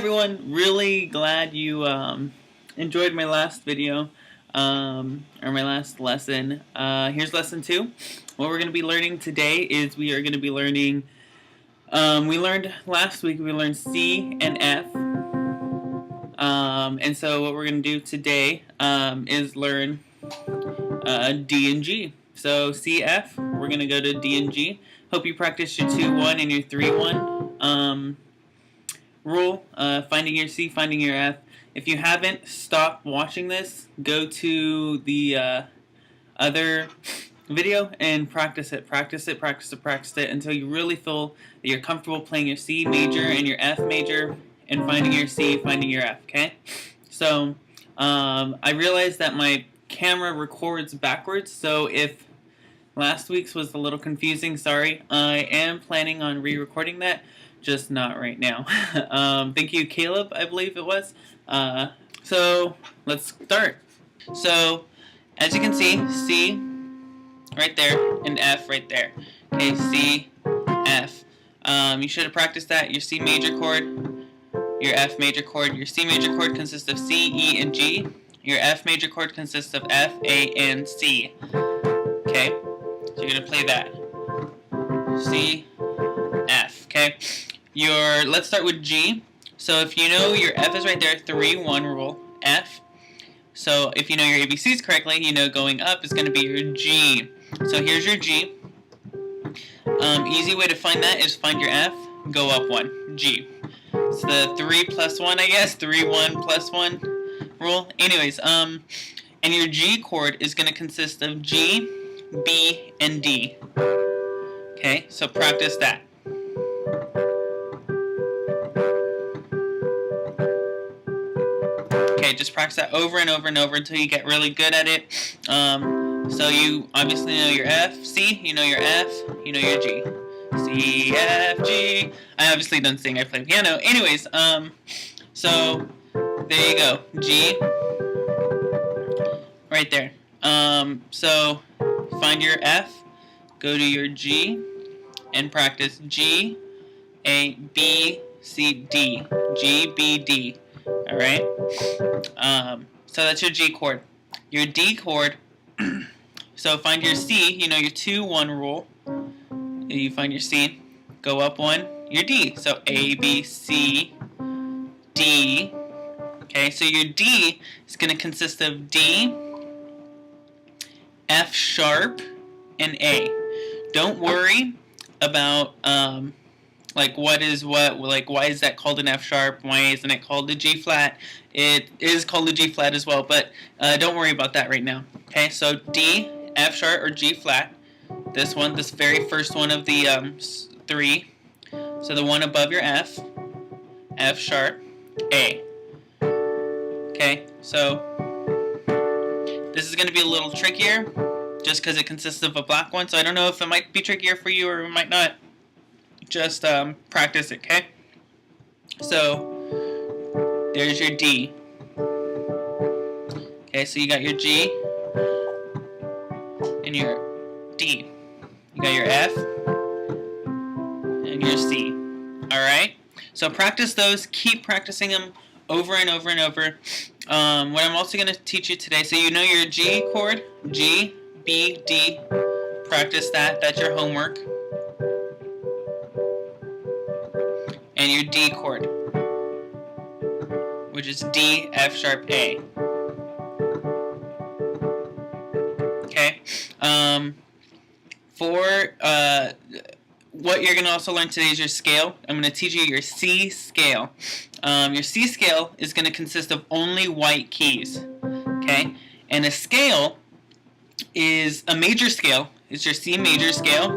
everyone, really glad you enjoyed my last video, or my last lesson. Here's lesson 2. What we're going to be learning today is we are going to be learning, we learned last week, we learned C and F. And so what we're going to do today is learn D and G. So C, F, we're going to go to D and G. Hope you practice your 2-1 and your 3-1 rule, finding your C, finding your F. If you haven't, stop watching this, go to the other video and practice it until you really feel that you're comfortable playing your C major and your F major and finding your C, finding your F, okay? So I realized that my camera records backwards, so if last week's was a little confusing, sorry. I am planning on re-recording that, just not right now. Thank you, Caleb, I believe it was. So let's start. So as you can see, C right there and F right there. Okay, C, F. You should have practiced that. Your C major chord, your F major chord. Your C major chord consists of C, E, and G. Your F major chord consists of F, A, and C. Okay, so you're gonna play that. C, F. Okay. Let's start with G. So if you know your F is right there, 3-1 rule, F. So if you know your ABCs correctly, you know going up is going to be your G. So here's your G. Easy way to find that is find your F, go up 1, G. It's the 3 plus 1, I guess, 3-1 plus 1 rule. Anyways, and your G chord is going to consist of G, B, and D. Okay, so practice that. Okay, just practice that over and over and over until you get really good at it. So you obviously know your F, C, you know your F, you know your G. C, F, G. I obviously don't sing, I play piano. Anyways, so there you go. G, right there. So find your F, go to your G, and practice G, A, B, C, D. G, B, D. Alright? So that's your G chord. Your D chord, so find your C, you know your 2-1 rule. You find your C, go up 1, your D. So A, B, C, D. Okay, so your D is going to consist of D, F sharp, and A. Don't worry about like what is what, like why is that called an F sharp, why isn't it called a G flat? It is called a G flat as well, but don't worry about that right now. Okay, so D, F sharp, or G flat. This one, this very first one of the 3. So the one above your F, F sharp, A. Okay, so this is going to be a little trickier just because it consists of a black one, so I don't know if it might be trickier for you or it might not. Just practice it, okay? So there's your D. Okay, so you got your G and your D. You got your F and your C. Alright? So practice those. Keep practicing them over and over and over. What I'm also going to teach you today, so you know your G chord, G, B, D. Practice that. That's your homework. And your D chord, which is D, F sharp, A. Okay. For what you're going to also learn today is your scale. I'm going to teach you your C scale. Your C scale is going to consist of only white keys. Okay. And a scale is a major scale. It's your C major scale.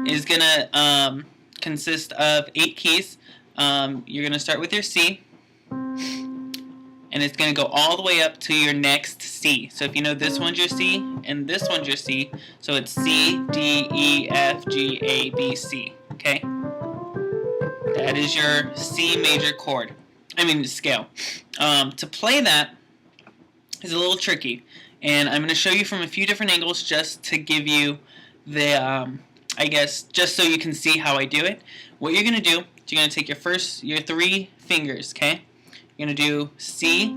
Is going to consist of 8 keys. You're going to start with your C, and it's going to go all the way up to your next C. So if you know this one's your C, and this one's your C, so it's C, D, E, F, G, A, B, C. Okay? That is your C major chord. Scale. To play that is a little tricky, and I'm going to show you from a few different angles just to give you the I guess, just so you can see how I do it. What you're going to do you're going to take your three fingers, okay? You're going to do C,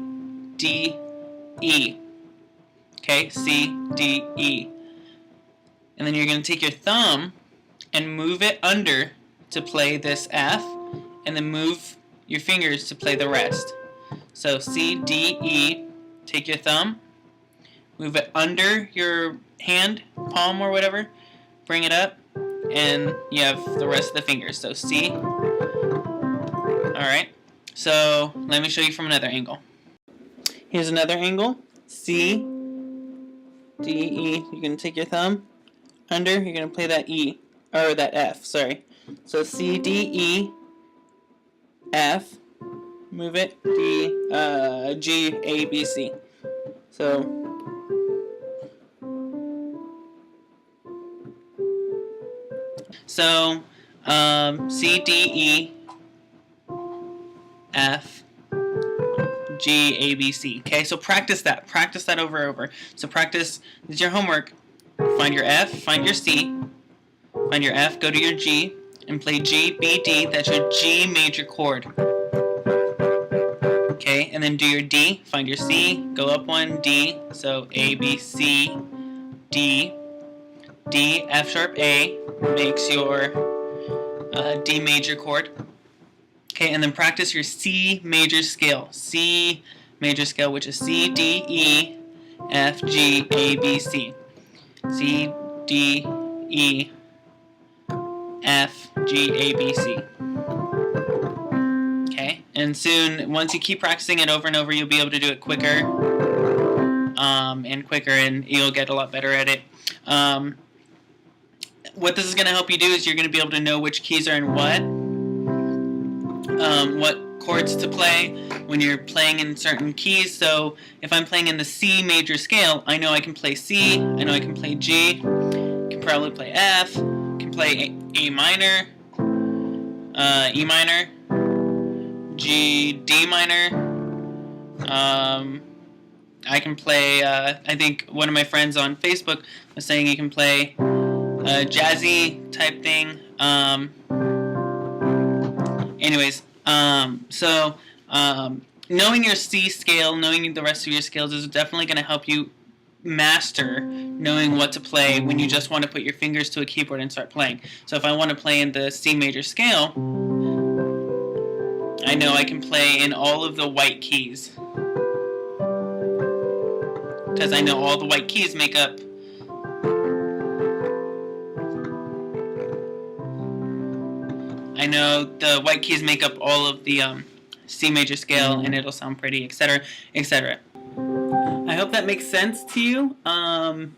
D, E. Okay, C, D, E. And then you're going to take your thumb and move it under to play this F, and then move your fingers to play the rest. So C, D, E, take your thumb, move it under your hand, palm or whatever, bring it up, and you have the rest of the fingers. So C. Alright, so let me show you from another angle. Here's another angle. C, D, E. You're going to take your thumb under, you're going to play that E, or that F, sorry. So C, D, E, F, move it, D, G, A, B, C. So, C, D, E, F, G, A, B, C. Okay, so practice that. Practice that over and over. So practice, this is your homework. Find your F, find your C, find your F, go to your G, and play G, B, D. That's your G major chord. Okay, and then do your D, find your C, go up one, D, so A, B, C, D, D, F sharp, A, makes your D major chord. Okay, and then practice your C major scale. C major scale, which is C, D, E, F, G, A, B, C. C, D, E, F, G, A, B, C. Okay, and soon, once you keep practicing it over and over, you'll be able to do it quicker and quicker, and you'll get a lot better at it. What this is going to help you do is you're going to be able to know which keys are in what chords to play when you're playing in certain keys. So if I'm playing in the C major scale, I know I can play C, I know I can play G, can probably play F, can play A minor, E minor, G, D minor. I can play, I think one of my friends on Facebook was saying you can play a jazzy type thing. Knowing your C scale, knowing the rest of your scales is definitely going to help you master knowing what to play when you just want to put your fingers to a keyboard and start playing. So if I want to play in the C major scale, I know I can play in all of the white keys, because I know all the white keys make up all of the C major scale, and it'll sound pretty, etc., etc. I hope that makes sense to you.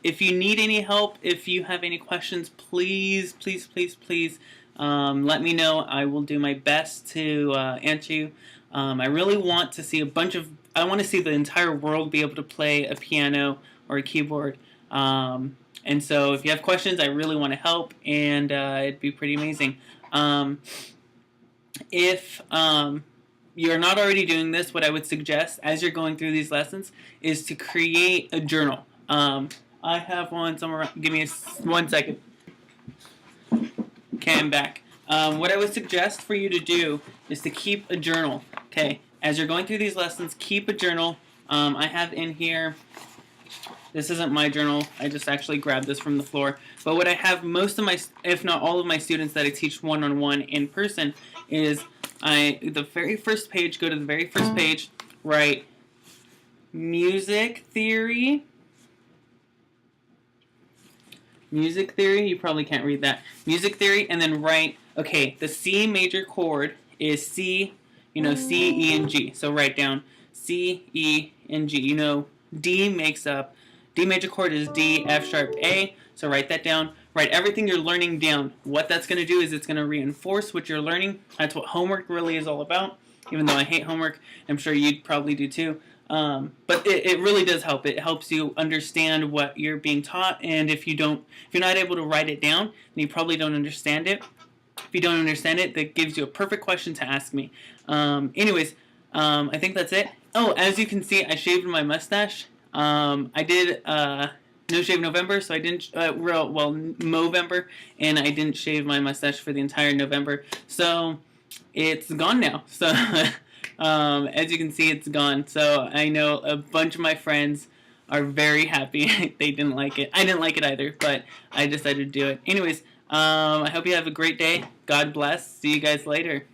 If you need any help, if you have any questions, please, please, please, please let me know. I will do my best to answer you. I really want to see I want to see the entire world be able to play a piano or a keyboard. And so if you have questions, I really want to help, and it'd be pretty amazing. If you're not already doing this, what I would suggest as you're going through these lessons is to create a journal. I have one somewhere. Give me 1 second. Okay, I'm back. What I would suggest for you to do is to keep a journal. Okay, as you're going through these lessons, keep a journal. I have in here, this isn't my journal, I just actually grabbed this from the floor. But what I have most of my, if not all of my students that I teach one-on-one in person is the very first page, go to the very first page, write music theory, you probably can't read that, music theory, and then write, okay, the C major chord is C, C, E, and G. So write down C, E, and G. D major chord is D, F sharp, A. So write that down. Write everything you're learning down. What that's going to do is it's going to reinforce what you're learning. That's what homework really is all about. Even though I hate homework, I'm sure you'd probably do too. But it really does help. It helps you understand what you're being taught, and if you're not able to write it down, then you probably don't understand it. If you don't understand it, that gives you a perfect question to ask me. I think that's it. Oh, as you can see, I shaved my mustache. I did No Shave November, so I didn't, Movember, and I didn't shave my mustache for the entire November. So it's gone now. So as you can see, it's gone. So I know a bunch of my friends are very happy. They didn't like it. I didn't like it either, but I decided to do it. Anyways, I hope you have a great day. God bless. See you guys later.